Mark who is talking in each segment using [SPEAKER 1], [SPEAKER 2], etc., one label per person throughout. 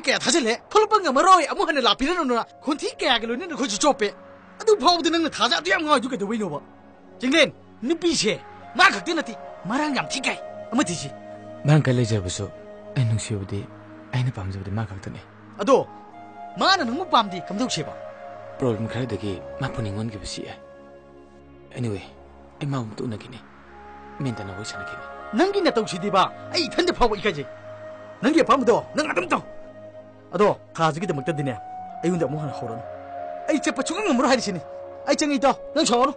[SPEAKER 1] แกท่าเฉลี่ยเขาลับเงามาร้อยอามุฮันเนี่ยหลับปีนั่นน่ะคนที่แกกันเลยเนี่ยเขาจะจบไปดูพาวตัวนึงท่าจะเตรียมงออยู่กับตัววิโนบะจริงเล่นนี่ปีเช่มาขัดที่นั่นทีมารังยำที่ไก่อามุติจิ
[SPEAKER 2] มารังไก่เลยจะบุษไอ้นุ่งเชียวดีไอ้เนี่ยปั๊มจะบุษมาขัดตัวนี่
[SPEAKER 1] อะดูมาเนี่ยนุ่งปั๊มดีคำพูดเชื่อปะ
[SPEAKER 2] โปรดมันใครเด็กกี้มาพูดงอนกับบุษย์anyway ไอ้มาอุ้มตัวนักนี่เมนแต่น่าไว้ฉันนักนี่
[SPEAKER 1] นั่งกินเนี่ยตัวชีดีบ้าไอ้ท่านจะพาวอีกไงจีนั่งเกี่ยวปั๊มตัวนั่งอะไรตัวอะดูข้าจะกินแต่หมึกตัดดินเนี่ยไอ้ยุ่งแต่อามุฮันเขาแล้วไอ้เจ็บปะชุ่มงมรู้ให้ดิฉันนี่ไอ้จังไอ้ตัวนั่งชอนุ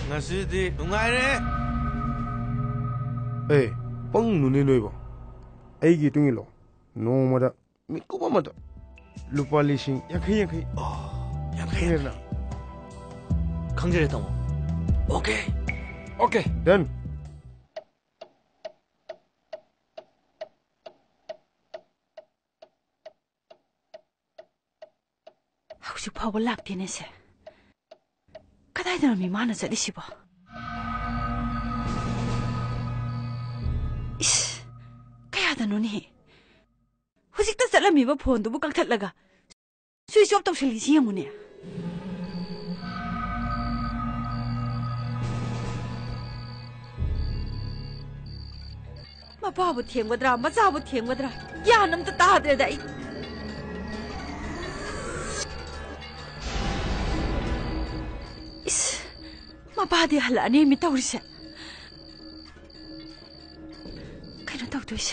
[SPEAKER 3] งั้นสิดีนุ่งไงเนี่ย
[SPEAKER 4] ปังนุ่นนี่เลยบ่ไอ้กี่ตุ้งอีหล่อน้องมาดะมีกูบ้ามาดะลูปาลิชิงยังไง
[SPEAKER 3] ยังไงนะขังเจริญตั้งโอเค
[SPEAKER 4] เดิน
[SPEAKER 5] เขาจะพาวันหลับที่นี่สิก็ได้แต่เรามีมานะจะได้สิบ่ก็ยาแต่โน่นนี่ผู้สิตั้งแต่ละมีว่าพลตัวบุกกังทัดละกะช่วยชอบต้องเฉลี่ยเสียงมึงเนี่ยมาบ้าบดเถียงวัดรามาจ้าบดเถียงวัดราย่าน้ำตาเดือดไอมาบ้าเดี๋ยวหล่ะนี่ไม่ต้องริษใครต้องตัวริษ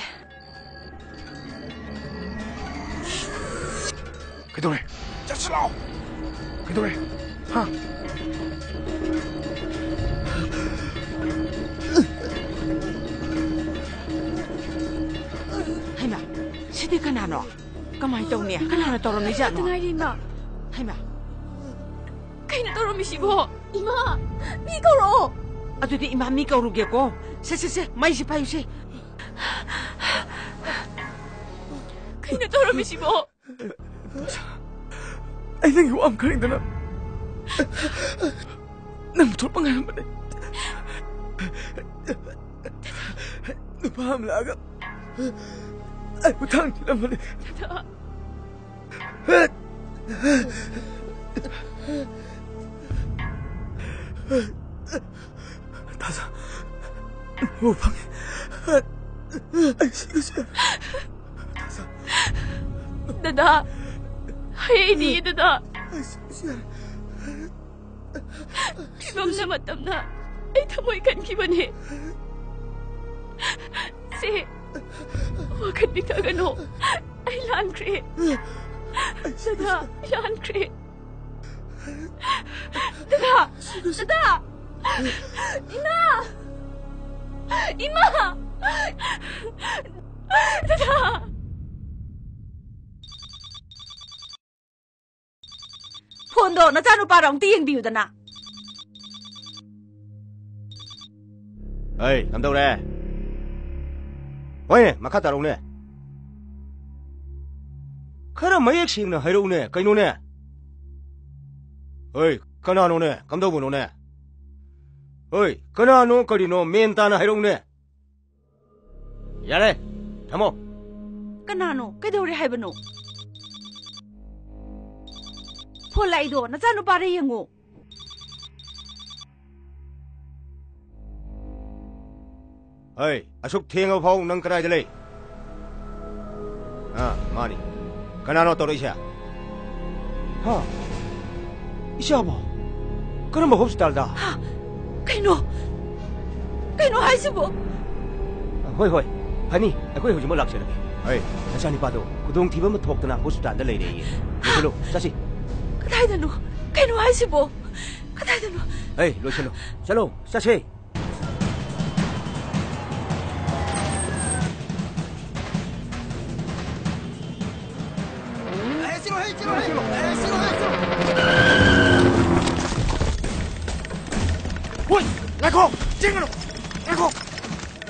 [SPEAKER 4] ใครตัวไหนจัดสลาวใครตัวไหนฮะ
[SPEAKER 5] ให้มาฉันนี่ขนาดหรอก็ไม่ตรงเนี่ยขนาดตัวเราไม่จัดหรอให้มาใครน่ะตัวเราไม่สิบ่อีมามีเกาโรอะตัวนี้อีมามีเกาโรเกี่ยวกับเซ่ไม่ใช่ไปอยู่สิใครน่ะตัวเราไม่สิบ่
[SPEAKER 4] ไอ้เรื่องอยู่อ้อมใครนั่นน่ะนั่งทุบปังไงมันเลยนึกภาพแล้วก็ไอ้ผู้ทั้งที่นั่นมันเลย다사 오방에 아이씨 다사
[SPEAKER 5] 나다 하이니 나다 비범 남았답나 아이 타모이 간 기분이 세 와간 빅타가노 아이 란크리 나다 란크리 나다 이마 나다 폰도 나 짜누빠랑 띠잉 비우다나
[SPEAKER 3] 에이 남다우래 왜 마카다롱네 그럼 마약식나 하이로네 가이노네 에이 가나노네 감독부노네 어이, 그나노 거리노 멘타나 해롱네. 야래, 담어.
[SPEAKER 5] 그나노, 그대우리 해보노. 폴라이도 나 짜누 빠리 영고.
[SPEAKER 3] 어이, 아속 탱어 파우 넌 그라야 될래. 아, 마니. 그나노 떨어이샤. 하. 이샤봐. 그럼 뭐 없이 달다.
[SPEAKER 5] 하. Kaino hai sibo
[SPEAKER 3] hoi hani akoi hojimo lakse lage ai achani pa do kudong thiba ma thok tana hospital da lei re chalo chasi
[SPEAKER 5] kadai da no kaino hai sibo kadai da no
[SPEAKER 3] ai lo chalo chasi
[SPEAKER 4] 왜? 라코! 쟁으로! 라코!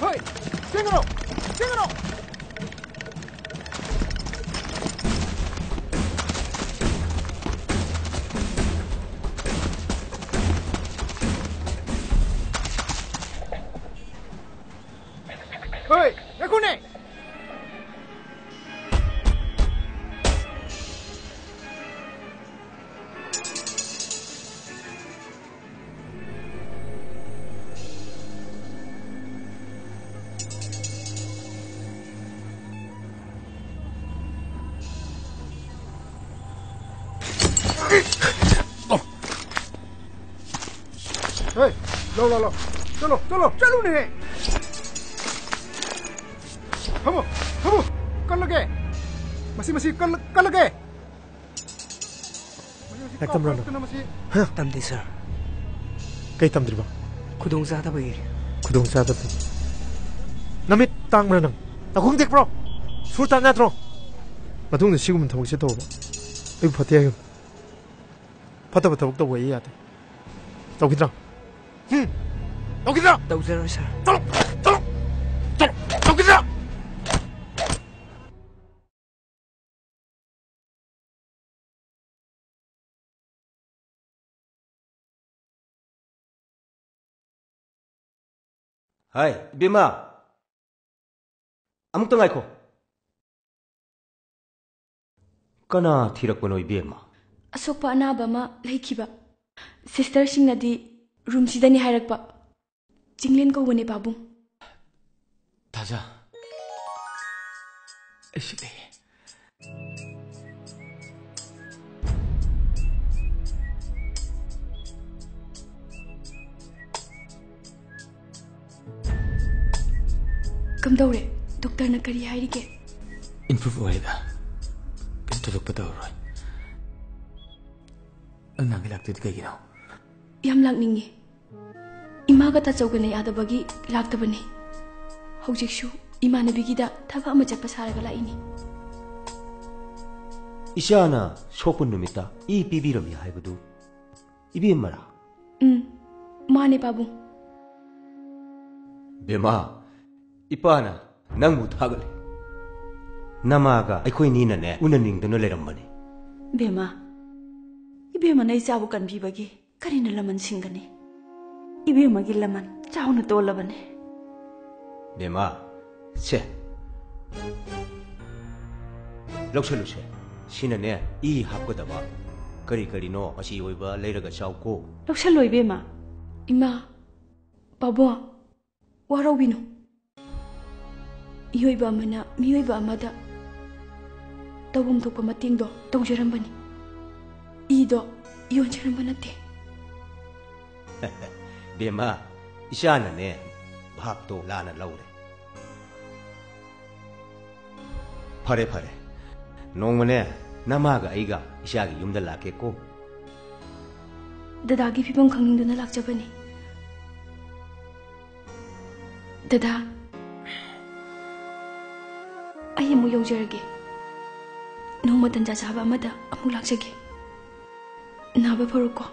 [SPEAKER 4] 허이! 쟁으로! 어이, 야쿠네. Hey, lo, chalo ne. Kamu, kan lagi. Masih kan lagi. Ektam rano. Hah,
[SPEAKER 6] tamdi sir.
[SPEAKER 4] Kay tamdri ba?
[SPEAKER 6] Kudong zada ba iri?
[SPEAKER 4] Kudong sa tabi. Namit tang ranang. Akong dik bro. Sultan natro. Matung sigum thawag si to ba. Ay phatya yun. Phata thawag to way yate. Tawgidra. Tawgidra.
[SPEAKER 6] Tawgidra sir.
[SPEAKER 4] Tawgidra.
[SPEAKER 3] Hai, Bima. Amuk tengah ko. Kana thirak pano Bima.
[SPEAKER 7] Asokpa anaba ma laikhiba. Sister singnadi room sidani hairakpa. Jinglin ko wone babung.
[SPEAKER 2] 다자. 에시데.
[SPEAKER 7] Kamdawre, doctor na kari hairige.
[SPEAKER 2] Improve oida. Kintulog pa daw, Roy. Ang nangilagtid kay ginaw.
[SPEAKER 7] Yam lakningi. Imaga tachawgana yadabagi laktabani. Haujikshu imanabigida thaba ama chatpa saraga laini.
[SPEAKER 3] Ishana sokun numita I pibiram ya haibadu. Ibimara.
[SPEAKER 7] Mane babung.
[SPEAKER 3] Bima. Ipana nangmu thagale. Namaga aikoi nina ne unaningdana leirambani.
[SPEAKER 5] Bema. Ibema nai chabu kanbibagi karina laman singani. Ibema gi laman chauna tolabane.
[SPEAKER 3] Bima. Se. Lokseluse. Sinane I hapkodaba. Kari no asi oiba leiraga chauko.
[SPEAKER 5] Lokseloi bema.
[SPEAKER 7] Ima. Babo. Warawino. Iyoiba amana miyoiba amada tawum thokpa matingdo tawjarambani ido yonjaramba nate
[SPEAKER 3] Bema ishana ne bhapto lana laure phare nongmane namaga aiga ishagi yumda lake ko
[SPEAKER 7] dadagi fibam khanginduna lakjabani dada ai amu yaujarage nongma tanja chaba amada amu lakjage naba faruko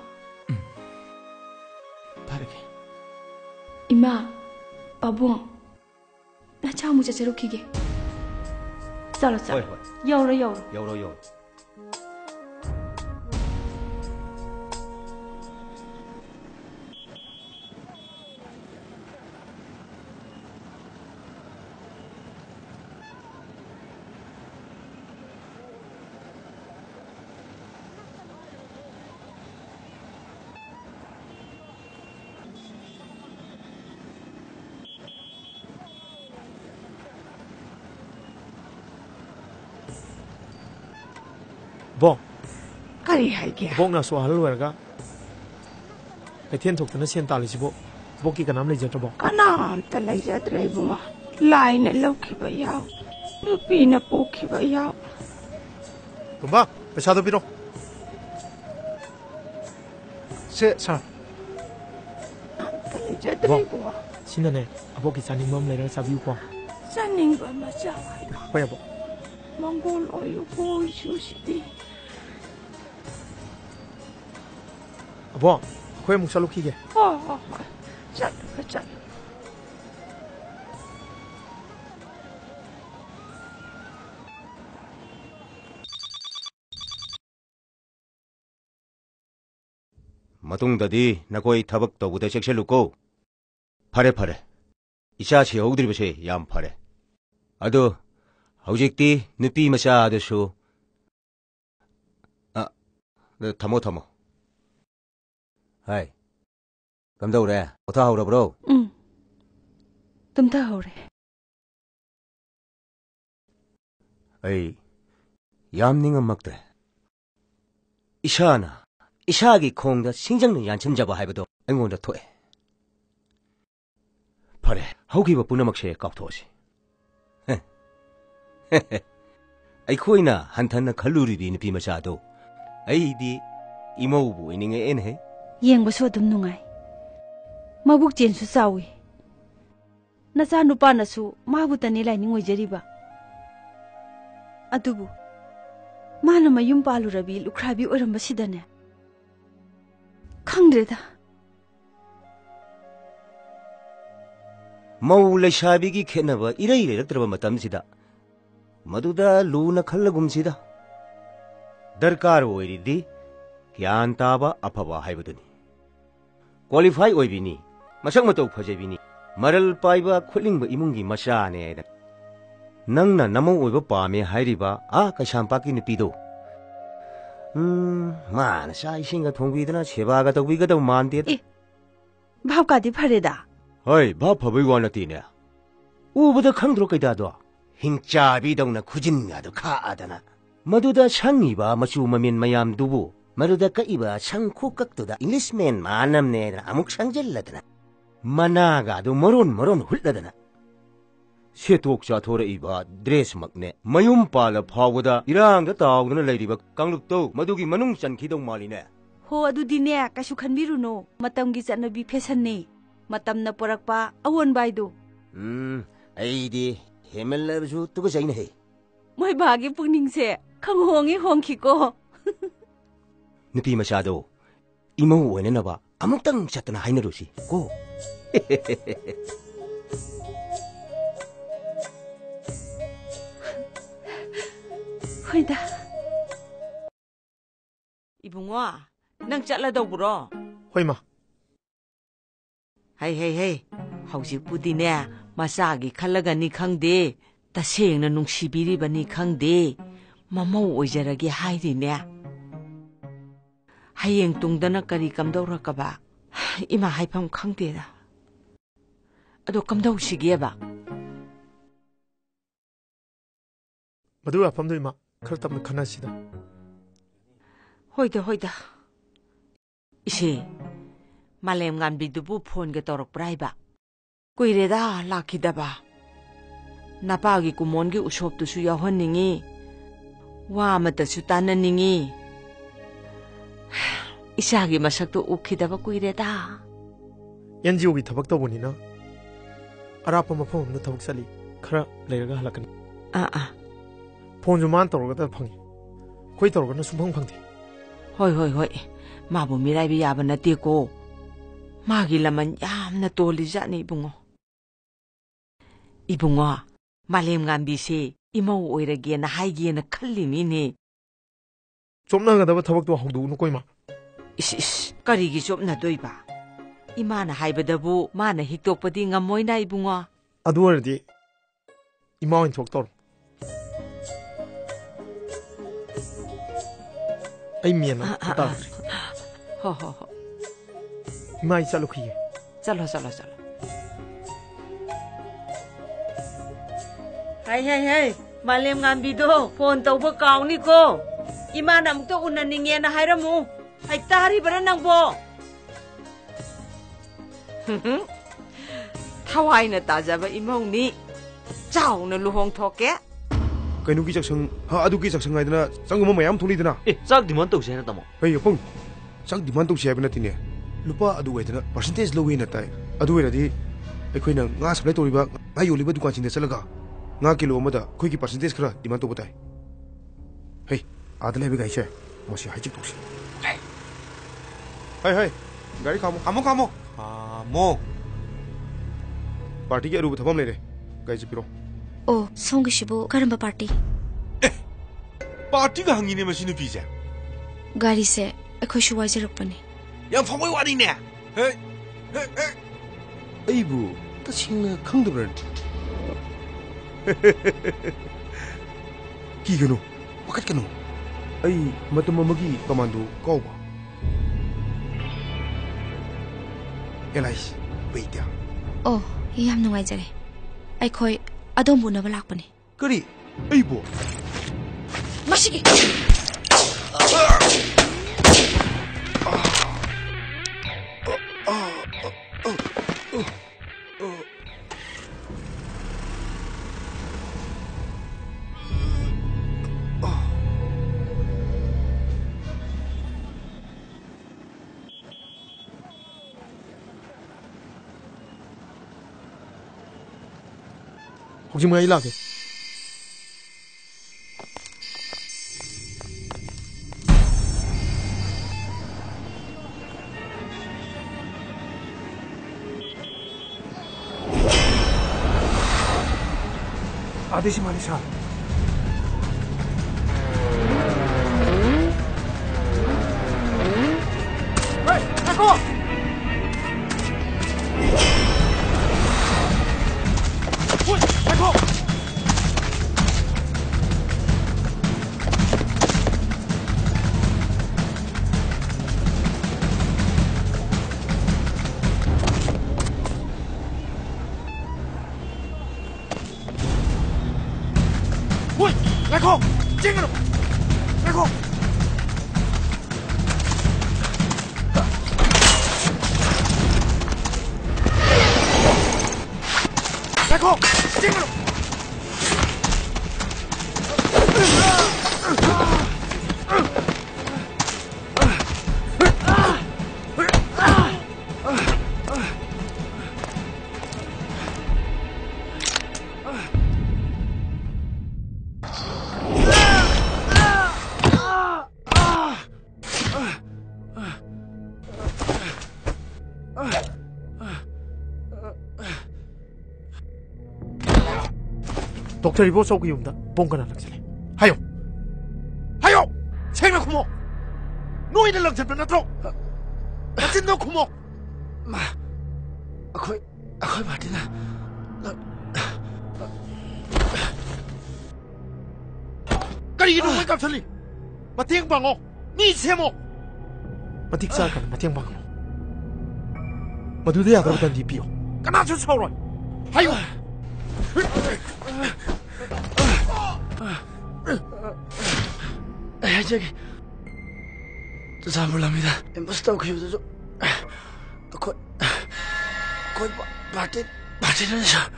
[SPEAKER 2] 파르게.
[SPEAKER 7] ima babung na chamu chacherukige
[SPEAKER 5] Chalo.
[SPEAKER 3] Hoi.
[SPEAKER 5] Yauro.
[SPEAKER 3] Yauro.
[SPEAKER 4] Bong.
[SPEAKER 5] Kari haige.
[SPEAKER 4] Bong na so halwerga. Kai thiên thục na sian tali sibo. Boki kanam le jatra bong.
[SPEAKER 5] Kanam ta lai jatra ibuma. Lai na lauki ba yaw. Nupi na poki ba yaw.
[SPEAKER 4] Tumba, paisa do biro. Se sa.
[SPEAKER 5] Ta lai jatra ibuma.
[SPEAKER 4] Sinane, aboki saning mom le ra sabiu ko.
[SPEAKER 5] Saning ba ma jawai.
[SPEAKER 4] Paya bo.
[SPEAKER 5] Mongol oyu ko isusiti.
[SPEAKER 4] Abo, khoi muk salu khige.
[SPEAKER 5] Chat.
[SPEAKER 3] matungdadi nakoi thabak tawuda chekseluko phare 이샤 채우드리버시 얌파래. 아도 hꯧ직티 누피 마샤드수. 아, 네 타모. 하이. 감다우래. 어타 하우라 브로.
[SPEAKER 5] 응. tumta hore.
[SPEAKER 3] 에이, 얌닝은 먹대. 이샤나, 이샤기 콩다 신장는 얀참 잡아 하이버도 앵원다 토해. 파래, 하우기버 뿌나먹시에 깝토시. 아이 코이나 한탄나 칼루리디 비마샤도. 아이디 이모부 이닝에 엔해.
[SPEAKER 5] Yengbasu adum nungai. Mabuk chen su sawi. Nacha nupa nasu mabu tani lai ningoi jariba. Adubu. Mana mayum palu rabi lukrabi oramba sidane. Khangdreda.
[SPEAKER 3] mau leishabigi khenaba irai rektraba matamsida. Maduda luna khallagumsida. Darkar oiridi gyan taba afaba haibaduni. Qualify oibini masak matau phajebini maral paiba khulingba imungi masane da. Nangna namo oiba pame hairiba a kashampaki nupido. Man sa isinga thongbidana sebaga tawbiga daw mande da.
[SPEAKER 5] Bhab ka di phareda.
[SPEAKER 3] Hoi bhab phabai wa natine. Ubada khangdro kaidado. Hingchabi dawna khujinga do khaadana. Maduda sangiba machu mamin mayam dubu. Maruda kaiba sangku kaktuda Englishman manamne amuk sangelladana. Managa do moron hulladana. Setukcha thora iba dress makne mayum pala phawada irang da tawdana leiriba kanglukto madugi manung chankidong maline.
[SPEAKER 5] Ho adudine kasu khanbiruno matamgi chanabi fashion ne. Matamna porakpa awon baidu.
[SPEAKER 3] Aidi hemelabsu tuga jaina he.
[SPEAKER 5] Moi bagi pungningse khanghongi hongkhiko.
[SPEAKER 3] Nupi masyado, imaw wala na ba? Amutang chat na hainarusi ko.
[SPEAKER 5] Hoida. Ibungwa, nang chatla daw buro.
[SPEAKER 4] Hoy ma.
[SPEAKER 5] Hey. Hausikpudi ne masagi khallagani khangde. Tasengna nungsibiribani khangde. Mamau oijarage hairine. Hayeng tungdana kari kamdaurakaba ima haifam khangdeda ado kamdau sigeba
[SPEAKER 4] Madu afamdu ima khar tamna khanasida.
[SPEAKER 5] Hoida ise malem ngambi dubu phone ge torok praiba kuireda lakhidaba napagi kumongi usop tu su yahonningi wa mata su tananingi 이사기 마삭도 우키다바 꾸이레다.
[SPEAKER 4] NGO기 타박 떠보니나 아라파 마포 없는 타박 살리 카라 레가 할라카니. 폰 좀만 떨어가다 팡이. 거의 떨어가는 숨팡 팡디.
[SPEAKER 5] 호이. 마부 미라이비 야바나 띠고 마길라만 얌나 돌리자니 이붕어. 말렘 감비시 이모 오이라기에나 하이기에나 칼리니니.
[SPEAKER 4] 좀 나가다가 타박도 하고도 거의 막.
[SPEAKER 5] 이씨, 까리기 좀 나도이봐. 이마나 하이바다부 마나 힉똑바디 ngammoina ibungo.
[SPEAKER 4] 아두어디 이마윈 톡tor. 아이 미안해. 따라.
[SPEAKER 5] 허허허.
[SPEAKER 4] 이마이 살로키게.
[SPEAKER 5] 잘라. 하이. 말렘 ngambido phone tawba kawniko. Imana amukto unaningena hairamu. Ay tari ba na nang bo? Thawai na tajaba imaw ni. Chow na luhong thoke.
[SPEAKER 4] Kainugi jaksang ha adugi jaksang aidana sangmo mayam thonidana.
[SPEAKER 2] sak demand tawse na tamo.
[SPEAKER 4] Hey pong. Sang demand tawse abna tine. Lupa adu aidana percentage lowi na tai. Adu aidadi aikoina nga supply toriba nga yoliba dukan sinde chalaga nga kilo amada khoigi percentage khara demand to batai. Hey adale bi gaise. Mosi hajik tawse. Hey, गाड़ी खामो party के अरूप थबम ले रे guys पिरो
[SPEAKER 7] ओ सोंगिशिबो Karamba party
[SPEAKER 8] party का हंगी ने machine पीछे
[SPEAKER 7] गाड़ी से अखोशु वाजरपने
[SPEAKER 8] या फमोय वारी ने
[SPEAKER 3] Aibu तसेंना खंगदब्रा
[SPEAKER 4] कीगनो
[SPEAKER 3] wakatkanu
[SPEAKER 4] आई मतम अमगी कमांडो कौबा एलाइस बेइत्या
[SPEAKER 7] ओ याम नुंगाइजरे अखोय अदोम बुनबा लाकपने
[SPEAKER 4] करी अइबो
[SPEAKER 7] मसिगी
[SPEAKER 4] 혹시 뭐야 일하게 आदेश मालिशा Lekho! Jingano! Lekho! Lekho! Jingano! Dokter ibu sok yumda, bongkan anak sini. Hayo, hayo, saya nak kumo. Noi dah lang sampai natro. Macam nak kumo.
[SPEAKER 1] Ma, aku mati na.
[SPEAKER 4] Kali ini mereka sini. Mati yang bango, ni semo. Mati kan, mati yang bango. Madu dia ada dan dipio. Kenapa susah orang? Hayo.
[SPEAKER 1] 저기 잠을랍니다. 엠버스터 그래도 거의 바티는 사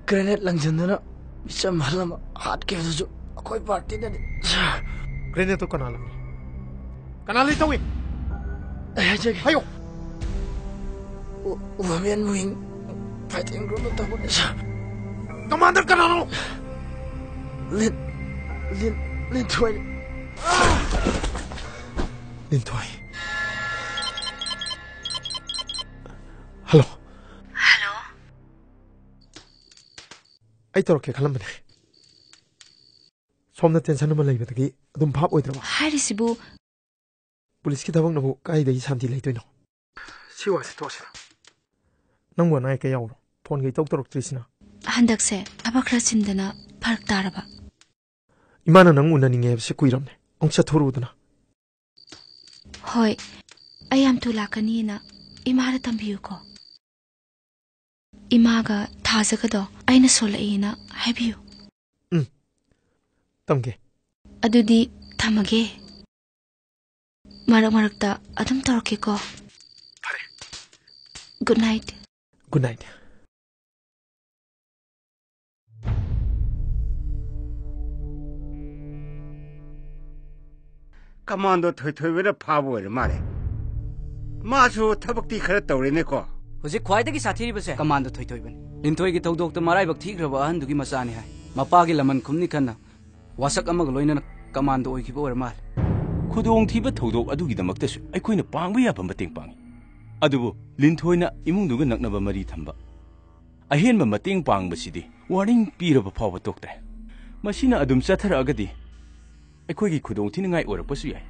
[SPEAKER 1] 그레넷 랑전드나 미참 말라마 핫게도 거의 바티는 사
[SPEAKER 4] 그레넷도 까날이 통해.
[SPEAKER 1] 저기
[SPEAKER 4] 하요.
[SPEAKER 1] 우면 무인 파이팅 그룹도 타고 사
[SPEAKER 4] Commander Kanano!
[SPEAKER 1] Lin Toy.
[SPEAKER 4] Lin Toy. Hello.
[SPEAKER 7] Hello.
[SPEAKER 4] Ay tawrake khalamane. Somna tension ama leibadagi adum bhab oidraba.
[SPEAKER 7] Harisibu
[SPEAKER 4] Police ki thabak nabu kai dai shanti leitoino. Siwa se tosina. Nangwa nai ka yawro. Phone gi tok trisina.
[SPEAKER 7] 한닥세 아바크라침드나 파르크 따라봐
[SPEAKER 4] 이만은 능 운나닝에 hebse kuiramne ongcha thorudana
[SPEAKER 7] Hoi ayam tu lakanina imara tambiuko imaga thazagado aina solaina haibiu
[SPEAKER 4] tamge
[SPEAKER 7] adudi thamage marakta adum tarakeko
[SPEAKER 4] Pare
[SPEAKER 7] Good night
[SPEAKER 4] Good night
[SPEAKER 3] Commando 토이토이베라 파보에를 말해. 마수 타박디 खरा तौरेनेको
[SPEAKER 6] हुजिक ख्वाइदगी साथीरिबसे commando थोइथोइबन लिनथोइगी तौदोक त मराइबक थिग्रबा अहनदुगी मचानी हाय मपागी लमन खुमनी खन्ना वासक अमग लोइनना commando ओइखिबो ओर माल
[SPEAKER 2] खुदोंग थीबा थौदोक अदुगिदमक्तसु अखोइना पांगबा याबा मतेंग पांगी अदुबु लिनथोइना इमुंगदुगा नकनबा मरी थंबा अहेनबा मतेंग पांगबसिदि warning Pirba फावबा तोक्तरे मसिना अदुम चथरअगदि अखोइगी खुदोंग थिनंगाई ओरपसु याय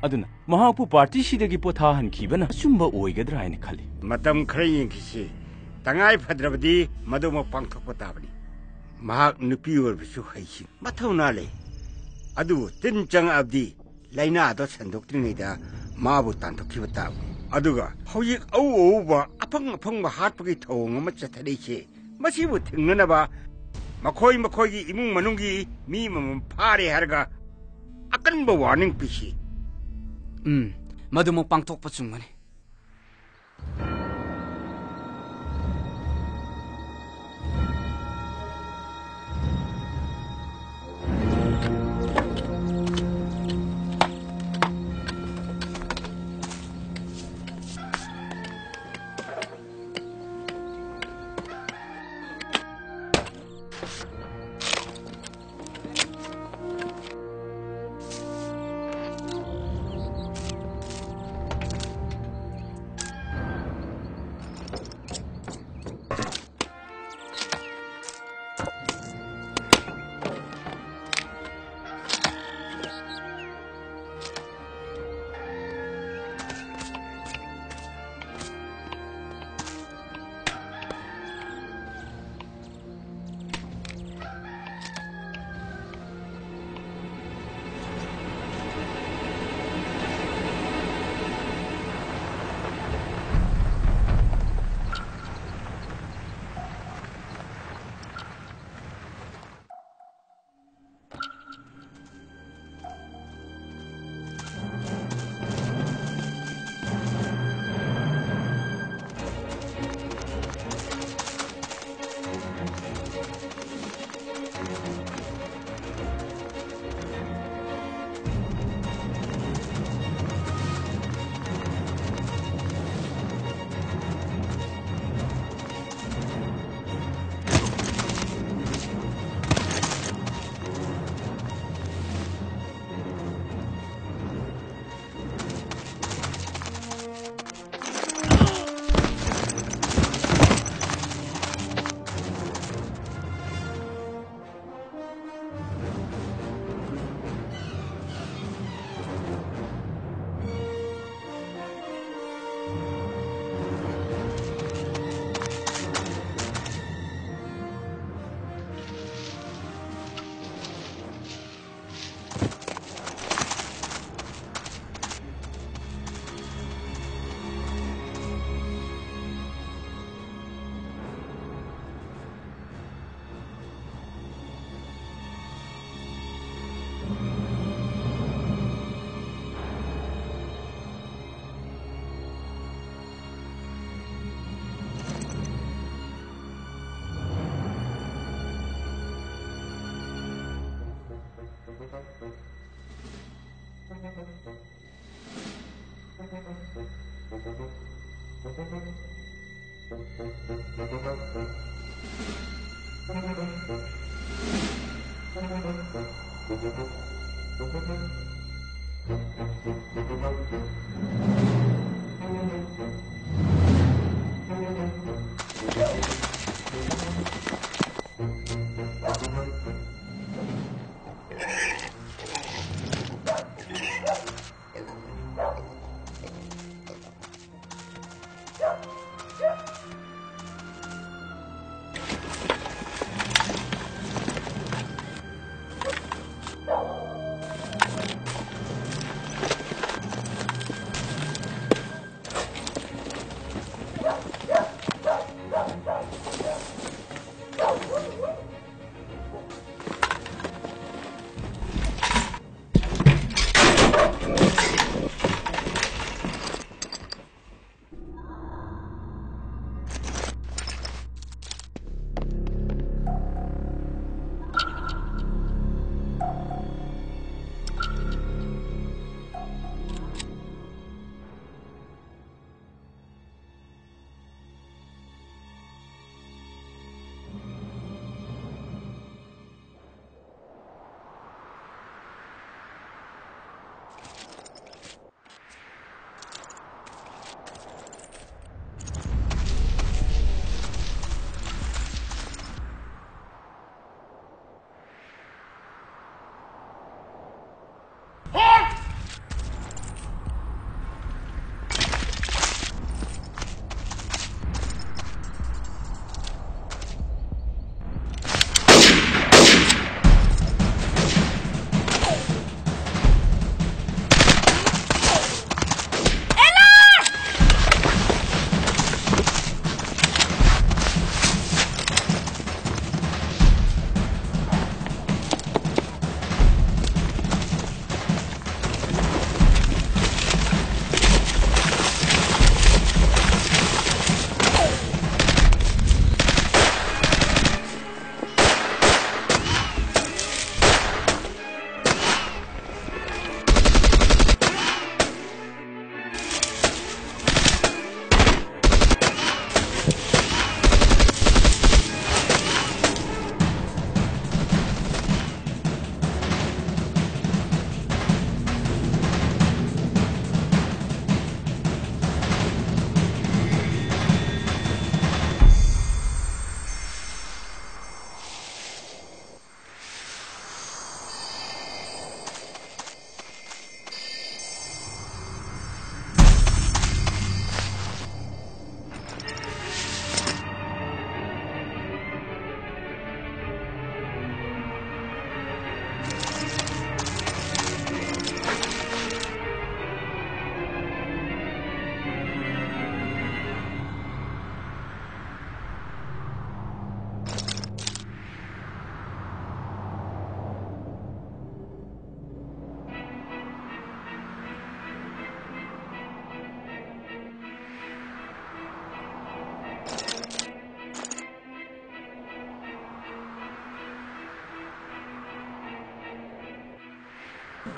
[SPEAKER 2] अदुना महापु party सिदगी पोथा हनखिबना चुम्बा ओइगद्रा हाइना खल्ली
[SPEAKER 3] मतम खरा यंखिसि
[SPEAKER 8] तंगाई फद्रबदी मदुम पांथोक ताबनी महाक नुपी ओरबसु हैसि मथौना ले अदु तिन चंग अबदी लाइना दो संदोक्त्रिङैदा माबु तान्थोखिबा ताब अदुगा हौजिक औ औबा अफंग अफंग हाटपगी थौंग अमा चथरैसे मसिबु थिंगनबा मखोई मखोई इमुंग मनुंगी मी मम फारे हरगा अकनबा वार्निंग पिसी
[SPEAKER 6] मदुम पांथोकपा चुंगनी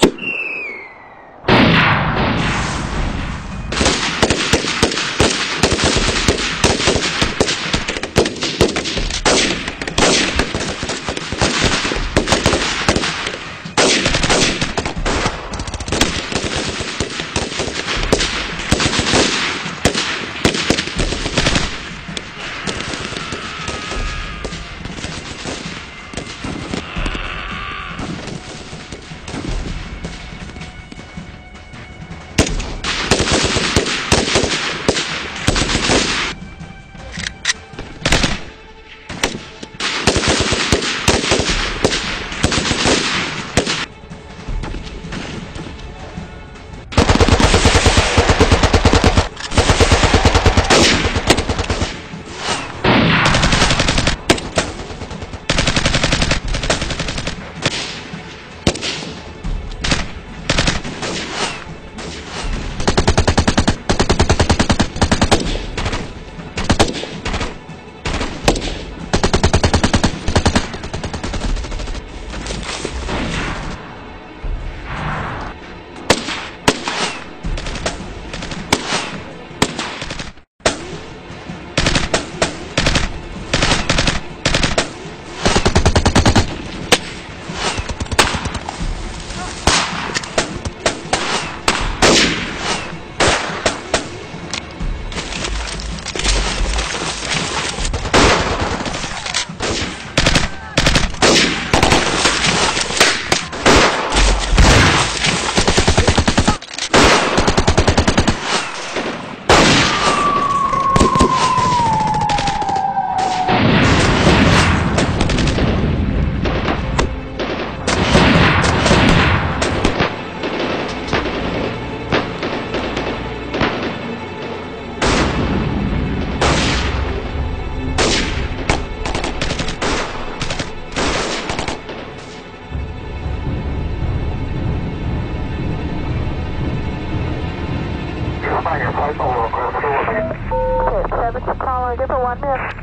[SPEAKER 9] Okay, 7 to caller, give it 1 minute.